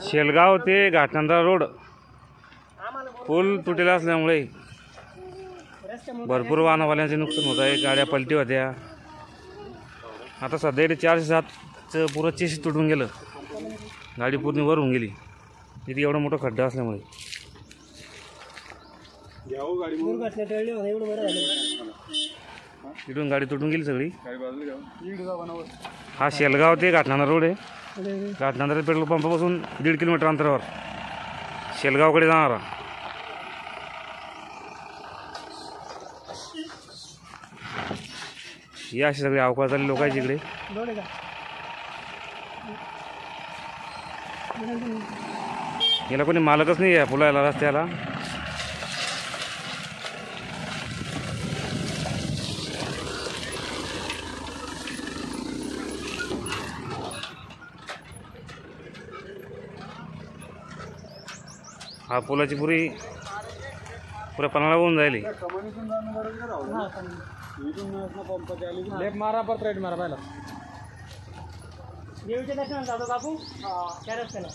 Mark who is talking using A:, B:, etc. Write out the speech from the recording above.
A: शेलगाव ते घाटनांदरा रोड पूल तुटेला असल्यामुळे भरपूर वाहनवाल्यांचे नुकसान होत आहे। गाड्या पलटी होत्या। आता सध्या इथे 407चं पुरं चेस तुटून गेलं, गाडी पूर्ण वर होऊन गेली इथे एवढा मोठा खड्डा असल्यामुळे। तिथून गाडी तुटून गेली सगळी। हा शेलगाव ते घाटनांदरा रोड आहे। घाटनांदरा पेट्रोल पंपापासून 1.5 किलोमीटर अंतरावर शेलगावकडे जाणारा। या अशी सगळी अवकाश झाली लोक आहेत इकडे। याला कोणी मालकच नाही आहे पुलाला, रस्त्याला। हा पुलाची पुऱ्या पणाला होऊन जाईल।
B: लेफ्ट मारा परत राईट मारा पहिला
C: देवीच्या दर्शनाला जातो काकू त्या रस्त्याला।